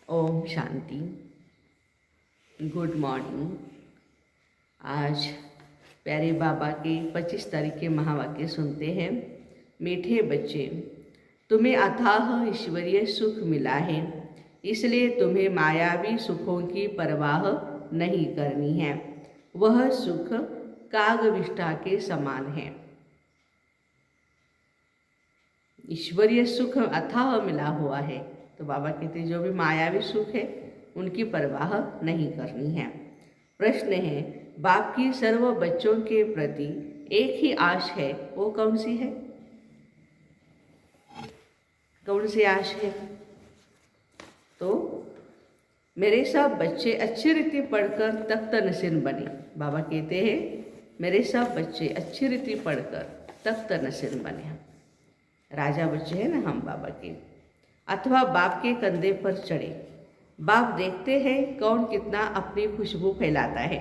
Om Shanti. Good morning. आज प्यारे बाबा के 25 तारीख के महावाक्य सुनते हैं। मीठे बच्चे, तुम्हें अथाह ईश्वरीय सुख मिला है, इसलिए तुम्हें मायावी सुखों की परवाह नहीं करनी है। वह सुख कागविष्ठा के समान है। ईश्वरीय सुख अथाह मिला हुआ है, तो बाबा कहते जो भी मायावी सुख है उनकी परवाह नहीं करनी है। प्रश्न है, बाप की सर्व बच्चों के प्रति एक ही आश है, वो कौन सी है? कौन सी आश है? तो मेरे सब बच्चे अच्छी रीति पढ़कर तख्त नसीन बने। बाबा कहते हैं मेरे सब बच्चे अच्छी रीति पढ़कर तख्त नसीन बने। राजा बच्चे हैं ना हम बाबा के, अथवा बाप के कंधे पर चढ़े। बाप देखते हैं कौन कितना अपनी खुशबू फैलाता है।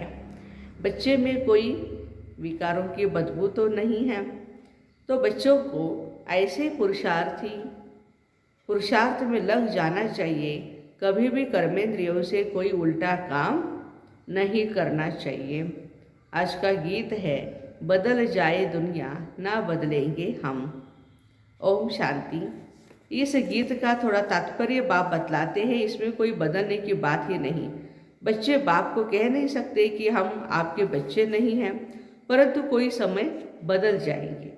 बच्चे में कोई विकारों की बदबू तो नहीं है, तो बच्चों को ऐसे पुरुषार्थ में लग जाना चाहिए। कभी भी कर्मेंद्रियों से कोई उल्टा काम नहीं करना चाहिए। आज का गीत है, बदल जाए दुनिया ना बदलेंगे हम। ओम शांति। इस गीत का थोड़ा तात्पर्य बाप बतलाते हैं। इसमें कोई बदलने की बात ही नहीं। बच्चे बाप को कह नहीं सकते कि हम आपके बच्चे नहीं हैं, परंतु कोई समय बदल जाएंगे।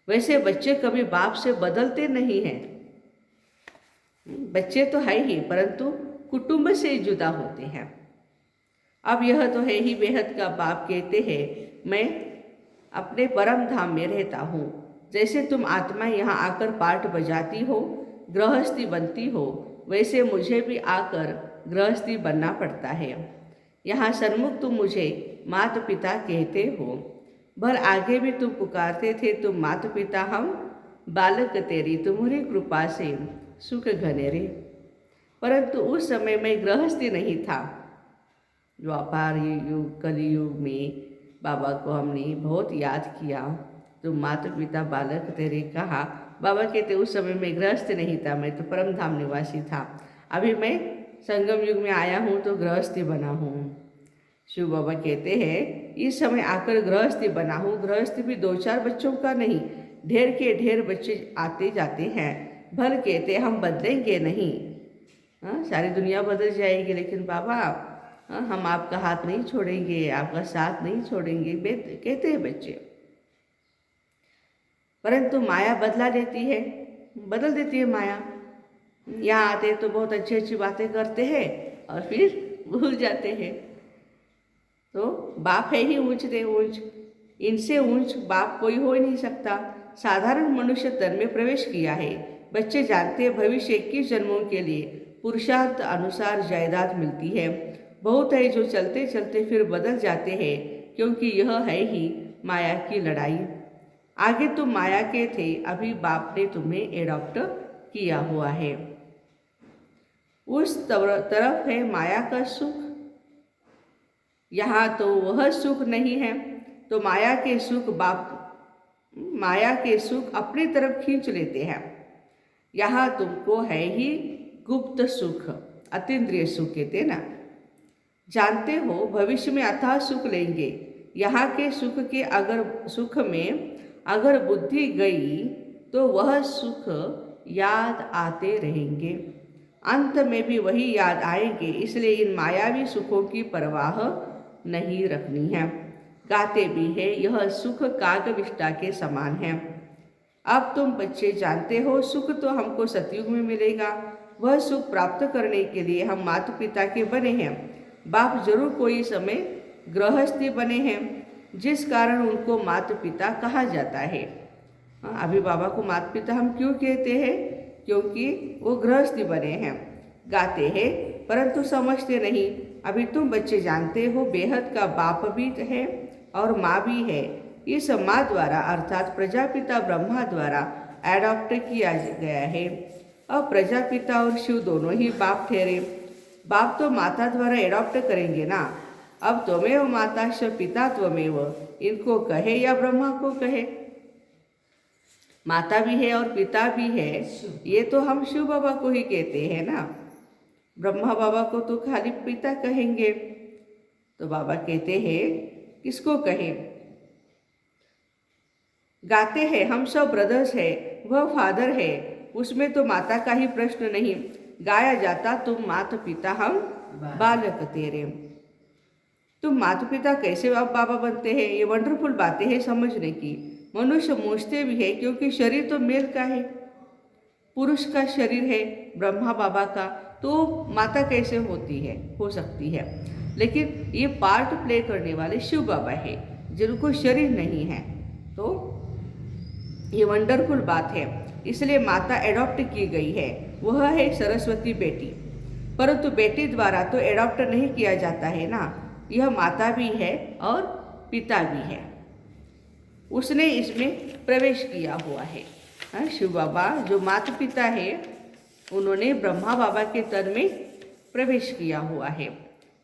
वैसे बच्चे कभी बाप से बदलते नहीं हैं। बच्चे तो है ही, परंतु कुटुंब से जुदा होते हैं। अब यह तो है ही बेहद का बाप कहते हैं, मैं अपने परम धाम में रहता हूँ। जैसे तुम आत्मा यहाँ आकर पाठ बजाती हो, गृहस्थी बनती हो, वैसे मुझे भी आकर गृहस्थी बनना पड़ता है। यहाँ सन्मुख तुम मुझे माता पिता कहते हो, भर आगे भी तुम पुकारते थे, तुम माता पिता हम बालक तेरी, तुम्हारी कृपा से सुख घनेरे। परंतु उस समय में गृहस्थी नहीं था। द्वापार युग कलियुग में बाबा को हमने बहुत याद किया। तुम माता पिता बालक तेरे कहा। बाबा कहते उस समय में गृहस्थ नहीं था, मैं तो परम धाम निवासी था। अभी मैं संगम युग में आया हूँ तो गृहस्थी बना हूँ। शिव बाबा कहते हैं इस समय आकर गृहस्थी बना हूँ। गृहस्थी भी 2-4 बच्चों का नहीं, ढेर के ढेर बच्चे आते जाते हैं। भल कहते हम बदलेंगे नहीं। सारी दुनिया बदल जाएगी, लेकिन बाबा हम आपका हाथ नहीं छोड़ेंगे, आपका साथ नहीं छोड़ेंगे, कहते हैं बच्चे। परंतु माया बदला देती है, बदल देती है माया। यहाँ आते तो बहुत अच्छी अच्छी बातें करते हैं और फिर भूल जाते हैं। तो बाप है ही ऊंच दे ऊंच, इनसे ऊंच बाप कोई हो ही नहीं सकता। साधारण मनुष्य तन में प्रवेश किया है। बच्चे जानते हैं भविष्य 21 जन्मों के लिए पुरुषार्थ अनुसार जायदाद मिलती है। बहुत है जो चलते चलते फिर बदल जाते हैं, क्योंकि यह है ही माया की लड़ाई। आगे तुम माया के थे, अभी बाप ने तुम्हें एडॉप्ट किया हुआ है। उस तरफ है माया का सुख, यहाँ तो वह सुख नहीं है। तो माया के सुख अपनी तरफ खींच लेते हैं। यहाँ तुमको है ही गुप्त सुख, अतीन्द्रिय सुख कहते ना। जानते हो भविष्य में अथाह सुख लेंगे। यहाँ के सुख में अगर बुद्धि गई तो वह सुख याद आते रहेंगे। अंत में भी वही याद आएंगे, इसलिए इन मायावी सुखों की परवाह नहीं रखनी है। गाते भी है यह सुख कागविष्ठा के समान है। अब तुम बच्चे जानते हो सुख तो हमको सतयुग में मिलेगा। वह सुख प्राप्त करने के लिए हम माता पिता के बने हैं। बाप जरूर कोई समय गृहस्थी बने हैं, जिस कारण उनको माता पिता कहा जाता है। अभी बाबा को माता पिता हम क्यों कहते हैं? क्योंकि वो गृहस्थी बने हैं। गाते हैं परंतु समझते नहीं। अभी तुम बच्चे जानते हो बेहद का बाप भी है और माँ भी है। इस माँ द्वारा अर्थात प्रजापिता ब्रह्मा द्वारा एडॉप्ट किया गया है। अब प्रजापिता और शिव दोनों ही बाप ठहरे। बाप तो माता द्वारा एडॉप्ट करेंगे ना। अब त्वमेव माता श पिता त्वमेव, इनको कहे या ब्रह्मा को कहे। माता भी है और पिता भी है, ये तो हम शिव बाबा को ही कहते हैं ना। ब्रह्मा बाबा को तो खाली पिता कहेंगे, तो बाबा कहते हैं किसको कहें। गाते हैं हम सब ब्रदर्स है, वह फादर है, उसमें तो माता का ही प्रश्न नहीं। गाया जाता तुम माता पिता हम बालक तेरे। तुम माता पिता कैसे आप बाबा बनते हैं, ये वंडरफुल बातें हैं समझने की। मनुष्य मूझते भी है क्योंकि शरीर तो मेल का है, पुरुष का शरीर है ब्रह्मा बाबा का, तो माता कैसे होती है, हो सकती है। लेकिन ये पार्ट प्ले करने वाले शिव बाबा है जिनको शरीर नहीं है, तो ये वंडरफुल बात है। इसलिए माता एडॉप्ट की गई है, वह है सरस्वती बेटी। परंतु बेटी द्वारा तो एडॉप्ट नहीं किया जाता है ना, यह माता भी है और पिता भी है, उसने इसमें प्रवेश किया हुआ है। शिव बाबा जो माता पिता है, उन्होंने ब्रह्मा बाबा के तन में प्रवेश किया हुआ है।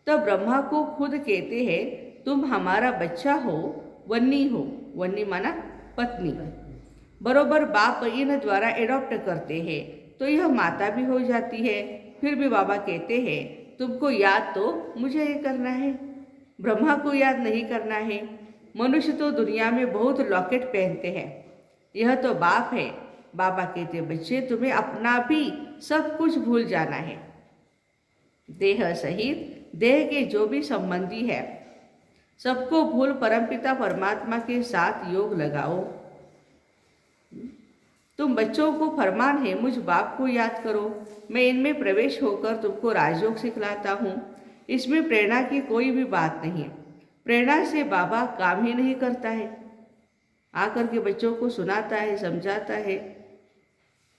तब ब्रह्मा को खुद कहते हैं तुम हमारा बच्चा हो, वन्नी हो, वन्नी माना पत्नी। बरोबर बाप इन द्वारा एडॉप्ट करते हैं, तो यह माता भी हो जाती है। फिर भी बाबा कहते हैं तुमको याद तो मुझे ही करना है, ब्रह्मा को याद नहीं करना है। मनुष्य तो दुनिया में बहुत लॉकेट पहनते हैं, यह तो बाप है। बाबा कहते बच्चे तुम्हें अपना भी सब कुछ भूल जाना है, देह सहित देह के जो भी संबंधी है सबको भूल परमपिता परमात्मा के साथ योग लगाओ। तुम बच्चों को फरमान है मुझ बाप को याद करो, मैं इनमें प्रवेश होकर तुमको राजयोग सिखलाता हूँ। इसमें प्रेरणा की कोई भी बात नहीं, प्रेरणा से बाबा काम ही नहीं करता है, आकर के बच्चों को सुनाता है, समझाता है।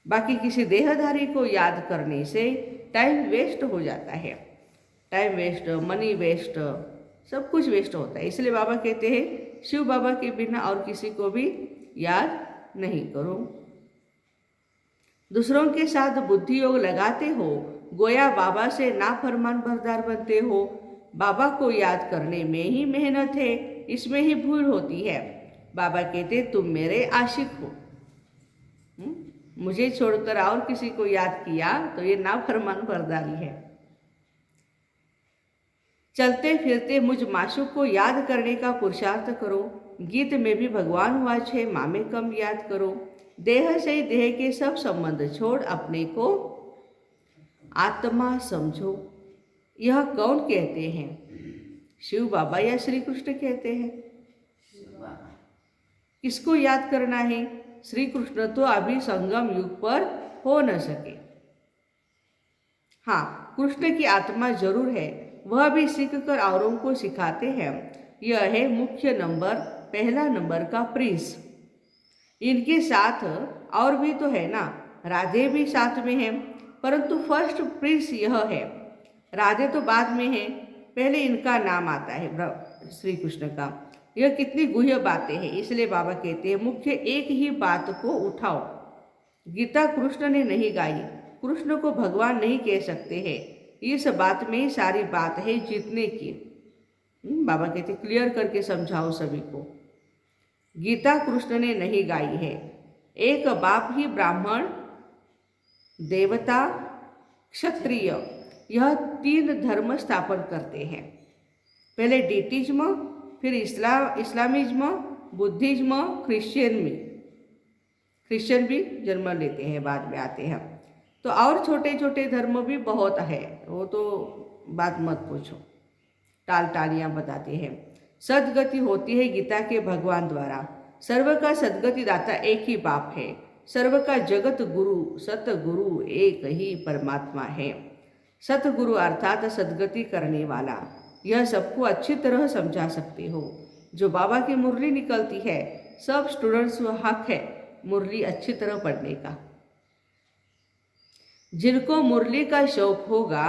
बाकी किसी देहधारी को याद करने से टाइम वेस्ट हो जाता है, टाइम वेस्ट, मनी वेस्ट, सब कुछ वेस्ट होता है। इसलिए बाबा कहते हैं शिव बाबा के बिना और किसी को भी याद नहीं करो। दूसरों के साथ बुद्धि योग लगाते हो, गोया बाबा से नाफरमान बरदार बनते हो। बाबा को याद करने में ही मेहनत है, इसमें ही भूल होती है। बाबा कहते तुम मेरे आशिक हो, मुझे छोड़कर और किसी को याद किया तो ये नाफरमान बरदारी है। चलते फिरते मुझ माशूक को याद करने का पुरुषार्थ करो। गीत में भी भगवान वाच है, मामे कम याद करो। देह से देह के सब संबंध छोड़ अपने को आत्मा समझो। यह कौन कहते हैं, शिव बाबा या श्री कृष्ण कहते हैं। किसको याद करना है, श्री कृष्ण तो अभी संगम युग पर हो न सके। हाँ, कृष्ण की आत्मा जरूर है, वह भी सीख कर औरों को सिखाते हैं। यह है मुख्य नंबर, पहला नंबर का प्रिंस। इनके साथ और भी तो है ना, राधे भी साथ में है, परंतु फर्स्ट प्रिंस यह है। राधे तो बाद में है, पहले इनका नाम आता है श्री कृष्ण का। यह कितनी गुह्य बातें हैं, इसलिए बाबा कहते हैं मुख्य एक ही बात को उठाओ। गीता कृष्ण ने नहीं गाई, कृष्ण को भगवान नहीं कह सकते हैं, इस बात में ही सारी बात है जीतने की। बाबा कहते क्लियर करके समझाओ सभी को। गीता कृष्ण ने नहीं गाई है, एक बाप ही ब्राह्मण, देवता, क्षत्रिय, यह 3 धर्म स्थापन करते हैं। पहले डीटिज्म, फिर इस्लामिज्म, बुद्धिज्म, क्रिश्चियन भी जन्म लेते हैं, बाद में आते हैं। तो और छोटे छोटे धर्म भी बहुत है, वो तो बात मत पूछो, टालियाँ बताते हैं। सदगति होती है गीता के भगवान द्वारा। सर्व का सदगति दाता एक ही बाप है, सर्व का जगत गुरु सतगुरु एक ही परमात्मा है। सतगुरु अर्थात सदगति करने वाला, यह सबको अच्छी तरह समझा सकते हो। जो बाबा की मुरली निकलती है, सब स्टूडेंट्स को हक है मुरली अच्छी तरह पढ़ने का। जिनको मुरली का शौक होगा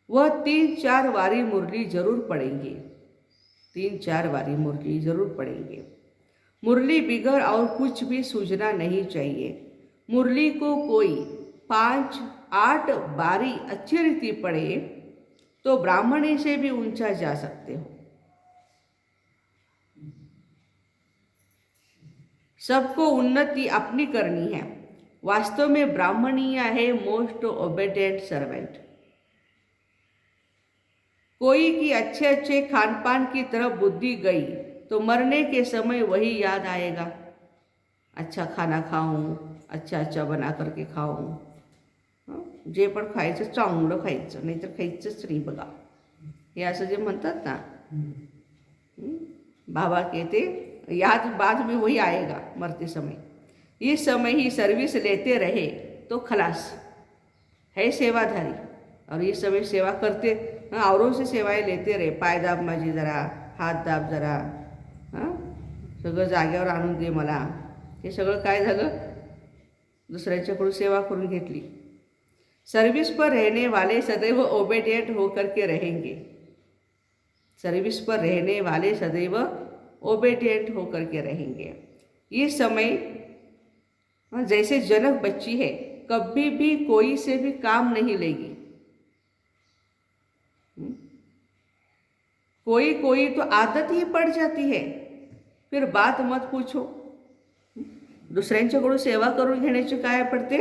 वह 3-4 बारी मुरली जरूर पढ़ेंगे, 3-4 बारी मुरली जरूर पढ़ेंगे। मुरली बिगड़ और कुछ भी सूझना नहीं चाहिए। मुरली को कोई 5-8 बारी अच्छी रीति पढ़े तो ब्राह्मणी से भी ऊंचा जा सकते हो। सबको उन्नति अपनी करनी है। वास्तव में ब्राह्मणीय है मोस्ट ओबेडेंट सर्वेंट। कोई की अच्छे अच्छे खान पान की तरफ बुद्धि गई तो मरने के समय वही याद आएगा, अच्छा खाना खाऊं, अच्छा अच्छा बना करके खाऊं, जे पण खायचं चांगलं खायचं, नाहीतर खायचंच नाही बघा, हे असं जे म्हणतात ना, बाबा कहते याद बाद में वही आएगा मरते समय। इस समय ही सर्विस लेते रहे तो खलास है सेवाधारी, और इस समय सेवा करते, औरों से सेवाएं लेते रहे, पाय दाब माझी जरा, हात दाब जरा, सगळं जागेवर आणून दे मला, हे सगळं काय झालं, दुसऱ्यांच्याकडून सेवा करून घेतली। सर्विस पर रहने वाले सदैव ओबेडिएंट होकर के रहेंगे। सर्विस पर रहने वाले सदैव ओबेडिएंट होकर के रहेंगे। ये समय जैसे जनक बच्ची है, कभी भी कोई से भी काम नहीं लेगी। कोई कोई तो आदत ही पड़ जाती है, फिर बात मत पूछो। दुसऱ्यांच्याकडून सेवा करून घेण्याची काय पडते,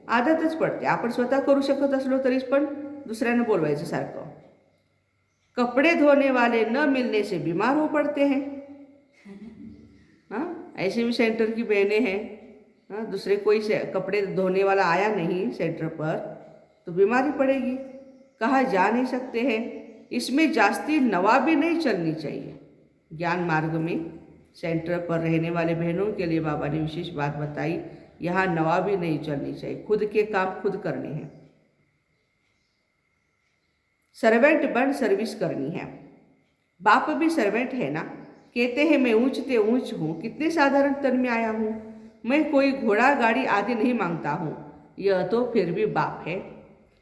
आदतच पडते। आपण स्वतः करू शकत असलो तरी पण दुसऱ्यांना बोलवायचं सारखं। कपड़े धोने वाले न मिलने से बीमार हो पड़ते हैं। हाँ, ऐसे भी सेंटर की बहनें हैं, हाँ, दूसरे कोई से कपड़े धोने वाला आया नहीं सेंटर पर तो बीमारी पड़ेगी, कहाँ जा नहीं सकते हैं। इसमें जास्ती नवाबी नहीं चलनी चाहिए। ज्ञान मार्ग में सेंटर पर रहने वाले बहनों के लिए बाबा ने विशेष बात बताई, यहाँ नवाबी नहीं चलनी चाहिए, खुद के काम खुद करने हैं। सर्वेंट बन सर्विस करनी है। बाप भी सर्वेंट है ना, कहते हैं मैं ऊंच ते ऊंच हूँ, कितने साधारण तन में आया हूँ, मैं कोई घोड़ा गाड़ी आदि नहीं मांगता हूँ, यह तो फिर भी बाप है।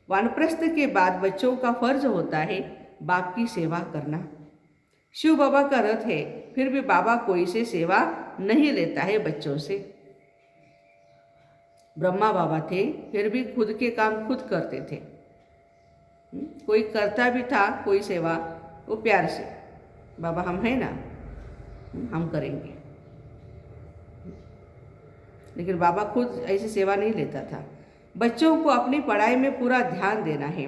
वानप्रस्थ के बाद बच्चों का फर्ज होता है बाप की सेवा करना। शिव बाबा का रथ है, फिर भी बाबा कोई से सेवा नहीं लेता है बच्चों से। ब्रह्मा बाबा थे, फिर भी खुद के काम खुद करते थे। कोई करता भी था कोई सेवा, वो प्यार से, बाबा हम हैं ना, हम करेंगे। लेकिन बाबा खुद ऐसी सेवा नहीं लेता था। बच्चों को अपनी पढ़ाई में पूरा ध्यान देना है।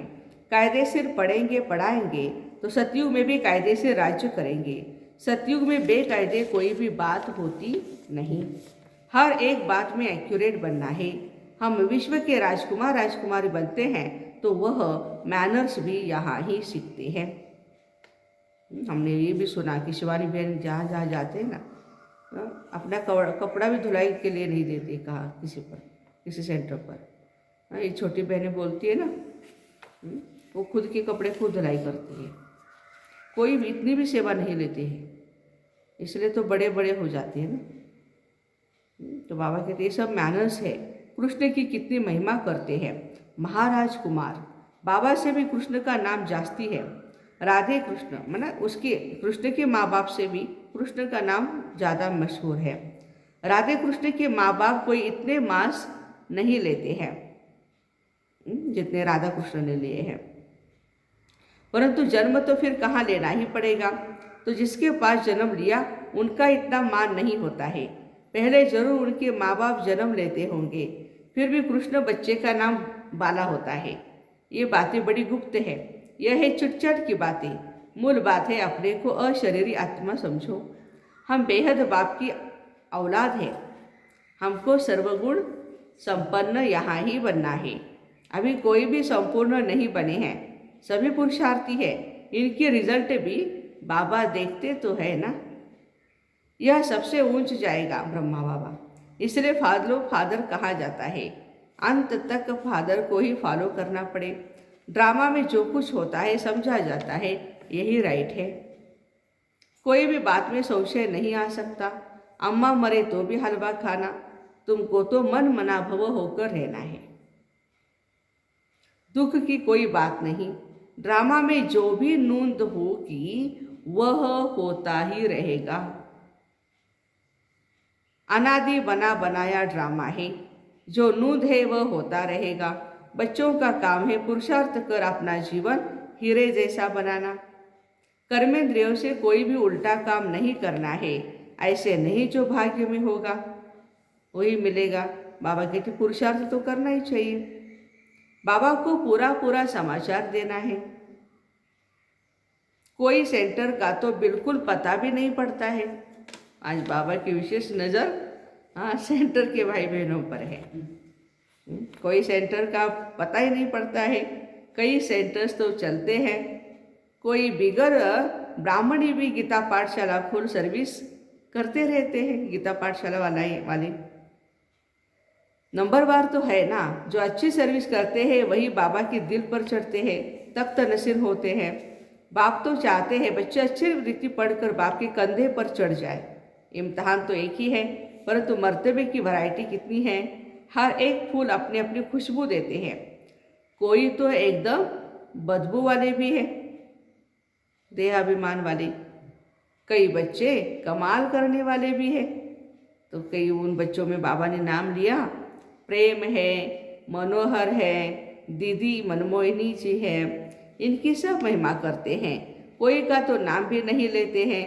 कायदे से पढ़ेंगे पढ़ाएंगे तो सतयुग में भी कायदे से राज्य करेंगे। सतयुग में बेकायदे कोई भी बात होती नहीं, हर एक बात में एक्यूरेट बनना है। हम विश्व के राजकुमार राजकुमारी बनते हैं तो वह मैनर्स भी यहाँ ही सीखते हैं। हमने ये भी सुना कि शिवानी बहन जहाँ जहाँ जाते हैं ना, अपना कपड़ा भी धुलाई के लिए नहीं देते, कहा किसी पर, किसी सेंटर पर। ये छोटी बहनें बोलती है ना, वो खुद के कपड़े खुद धुलाई करती है, कोई भी इतनी भी सेवा नहीं लेते हैं, इसलिए तो बड़े बड़े हो जाते हैं ना। तो बाबा कहते ये सब मैनर्स है। कृष्ण की कितनी महिमा करते हैं, महाराज कुमार, बाबा से भी कृष्ण का नाम जास्ती है। राधे कृष्ण माना उसके कृष्ण के माँ बाप से भी कृष्ण का नाम ज़्यादा मशहूर है। राधे कृष्ण के माँ बाप कोई इतने मांस नहीं लेते हैं जितने राधा कृष्ण ने लिए हैं, परंतु जन्म तो फिर कहाँ लेना ही पड़ेगा। तो जिसके पास जन्म लिया उनका इतना मान नहीं होता है, पहले जरूर उनके माँ बाप जन्म लेते होंगे, फिर भी कृष्ण बच्चे का नाम बाला होता है। ये बातें बड़ी गुप्त है, यह है चुटचट की बातें। मूल बात है अपने को अशरीरी आत्मा समझो। हम बेहद बाप की औलाद है, हमको सर्वगुण संपन्न यहाँ ही बनना है। अभी कोई भी संपूर्ण नहीं बने हैं, सभी पुरुषार्थी है, इनके रिजल्ट भी बाबा देखते तो है ना। यह सबसे ऊंच जाएगा ब्रह्मा बाबा, इसलिए फादर कहा जाता है। अंत तक फादर को ही फॉलो करना पड़े। ड्रामा में जो कुछ होता है समझा जाता है, यही राइट है। कोई भी बात में संशय नहीं आ सकता। अम्मा मरे तो भी हलवा खाना, तुमको तो मन मना भव होकर रहना है। दुख की कोई बात नहीं, ड्रामा में जो भी नूंद होगी वह होता ही रहेगा। अनादि बना बनाया ड्रामा है, जो नूंद है वह होता रहेगा। बच्चों का काम है पुरुषार्थ कर अपना जीवन हीरे जैसा बनाना। कर्मेंद्रियों से कोई भी उल्टा काम नहीं करना है, ऐसे नहीं जो भाग्य में होगा। वही मिलेगा। बाबा कहते पुरुषार्थ तो करना ही चाहिए, बाबा को पूरा पूरा समाचार देना है। कोई सेंटर का तो बिल्कुल पता भी नहीं पड़ता है। आज बाबा की विशेष नज़र सेंटर के भाई बहनों पर है। कोई सेंटर का पता ही नहीं पड़ता है। कई सेंटर्स तो चलते हैं, कोई बिगर ब्राह्मणी भी गीता पाठशाला फुल सर्विस करते रहते हैं। गीता पाठशाला वाले नंबरवार तो है ना, जो अच्छी सर्विस करते हैं वही बाबा के दिल पर चढ़ते हैं, तख्त नसीर होते हैं। बाप तो चाहते हैं बच्चे अच्छी रीति पढ़कर बाप के कंधे पर चढ़ जाए। इम्तहान तो एक ही है, परंतु मर्तबे की वैरायटी कितनी है। हर एक फूल अपनी अपनी खुशबू देते हैं। कोई तो एकदम बदबू वाले भी है, देहाभिमान वाले। कई बच्चे कमाल करने वाले भी हैं। तो कई उन बच्चों में बाबा ने नाम लिया, प्रेम है, मनोहर है, दीदी मनमोहिनी जी है, इनकी सब महिमा करते हैं। कोई का तो नाम भी नहीं लेते हैं।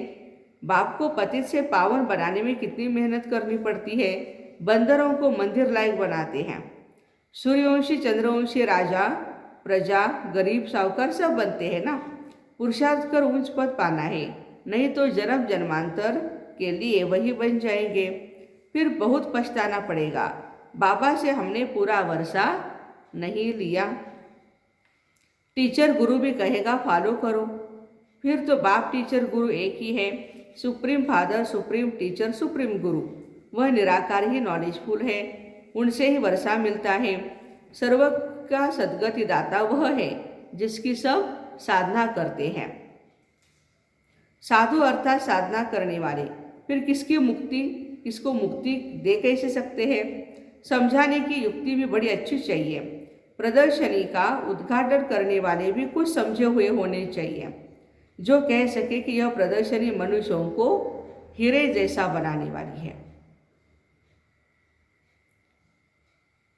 बाप को पतित से पावन बनाने में कितनी मेहनत करनी पड़ती है। बंदरों को मंदिर लायक बनाते हैं। सूर्यवंशी चंद्रवंशी राजा प्रजा गरीब साहूकार सब बनते हैं ना। पुरुषार्थ कर ऊंच पद पाना है, नहीं तो जन्म जन्मांतर के लिए वही बन जाएंगे। फिर बहुत पछताना पड़ेगा, बाबा से हमने पूरा वर्षा नहीं लिया। टीचर गुरु भी कहेगा फॉलो करो, फिर तो बाप टीचर गुरु एक ही है। Supreme father, supreme teacher, supreme गुरु, वह निराकार ही नॉलेजफुल है, उनसे ही वर्षा मिलता है। सर्व का सद्गति दाता वह है जिसकी सब साधना करते हैं। साधु अर्थात साधना करने वाले। फिर किसको मुक्ति दे कैसे सकते हैं। समझाने की युक्ति भी बड़ी अच्छी चाहिए। प्रदर्शनी का उद्घाटन करने वाले भी कुछ समझे हुए होने चाहिए, जो कह सके कि यह प्रदर्शनी मनुष्यों को हीरे जैसा बनाने वाली है।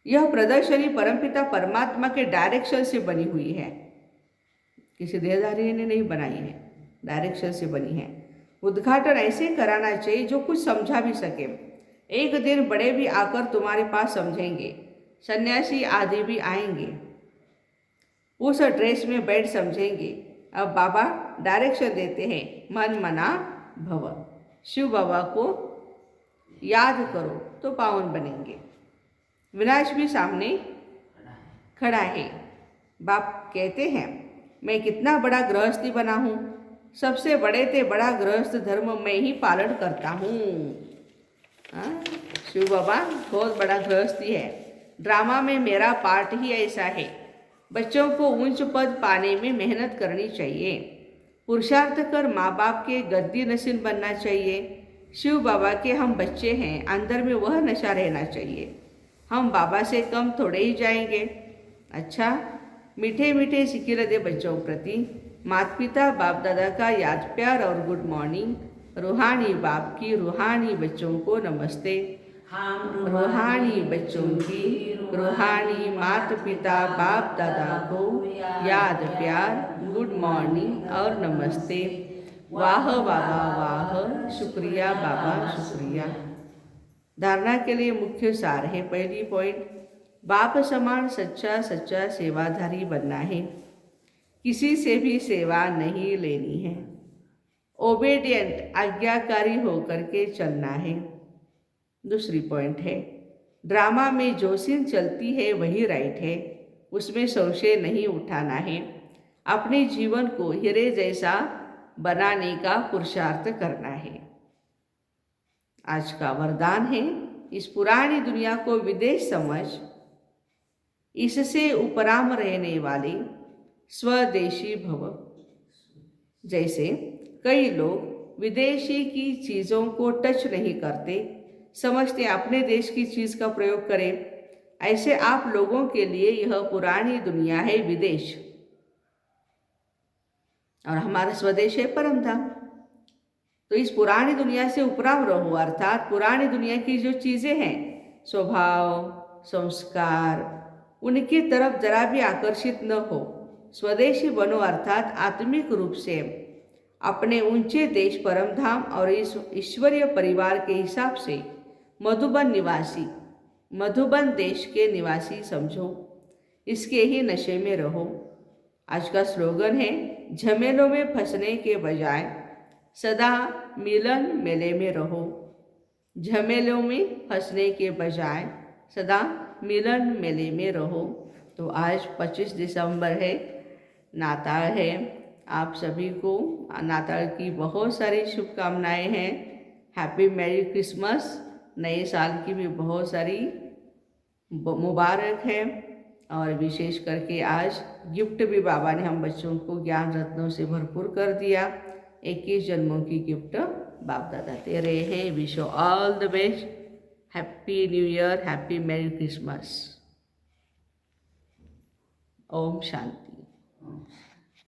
यह प्रदर्शनी परमपिता परमात्मा के डायरेक्शन से बनी हुई है, किसी देहधारी ने नहीं बनाई है, डायरेक्शन से बनी है। उद्घाटन ऐसे कराना चाहिए जो कुछ समझा भी सके। एक दिन बड़े भी आकर तुम्हारे पास समझेंगे, सन्यासी आदि भी आएंगे, उस ड्रेस में बैठ समझेंगे। अब बाबा डायरेक्शन देते हैं, मन मना भव। शिव बाबा को याद करो तो पावन बनेंगे। विनाश भी सामने खड़ा है। बाप कहते हैं मैं कितना बड़ा गृहस्थी बना हूँ, सबसे बड़े ते बड़ा गृहस्थ धर्म मैं ही पालन करता हूँ। शिव बाबा बहुत बड़ा गृहस्थी है। ड्रामा में मेरा पार्ट ही ऐसा है। बच्चों को ऊंच पद पाने में मेहनत करनी चाहिए। पुरुषार्थ कर माँ बाप के गद्दी नसीन बनना चाहिए। शिव बाबा के हम बच्चे हैं, अंदर में वह नशा रहना चाहिए। हम बाबा से कम थोड़े ही जाएंगे। अच्छा, मीठे मीठे सिकिर दे बच्चों प्रति माता पिता बाप दादा का याद प्यार और गुड मॉर्निंग। रूहानी बाप की रूहानी बच्चों को नमस्ते। रूहानी बच्चों की रूहानी माता पिता बाप दादा को याद प्यार, गुड मॉर्निंग और नमस्ते। वाह बाबा वाह, शुक्रिया बाबा शुक्रिया। धारणा के लिए मुख्य सार है। पहली पॉइंट, बाप समान सच्चा सच्चा सेवाधारी बनना है, किसी से भी सेवा नहीं लेनी है। ओबेडिएंट आज्ञाकारी होकर के चलना है। दूसरी पॉइंट है, ड्रामा में जो सीन चलती है वही राइट है, उसमें संशय नहीं उठाना है। अपने जीवन को हीरे जैसा बनाने का पुरुषार्थ करना है। आज का वरदान है, इस पुरानी दुनिया को विदेश समझ, इससे उपराम रहने वाले स्वदेशी भव। जैसे कई लोग विदेशी की चीज़ों को टच नहीं करते, समझते अपने देश की चीज़ का प्रयोग करें। ऐसे आप लोगों के लिए यह पुरानी दुनिया है विदेश, और हमारा स्वदेश है परम धाम। तो इस पुरानी दुनिया से उपराम रहो, अर्थात पुरानी दुनिया की जो चीज़ें हैं, स्वभाव संस्कार, उनकी तरफ जरा भी आकर्षित न हो। स्वदेशी बनो, अर्थात आत्मिक रूप से अपने ऊंचे देश परमधाम और इस ईश्वरीय परिवार के हिसाब से मधुबन निवासी, मधुबन देश के निवासी समझो, इसके ही नशे में रहो। आज का स्लोगन है, झमेलों में फंसने के बजाय सदा मिलन मेले में रहो। झमेलों में फंसने के बजाय सदा मिलन मेले में रहो। तो आज 25 दिसंबर है, नाताल है। आप सभी को नाताल की बहुत सारी शुभकामनाएं हैं। Happy merry Christmas. नए साल की भी बहुत सारी मुबारक है। और विशेष करके आज गिफ्ट भी बाबा ने हम बच्चों को ज्ञान रत्नों से भरपूर कर दिया। 21 जन्मों की गिफ्ट बाप दादा दे रहे हैं। Wish you all the best. Happy new year, happy merry Christmas. ओम शांति।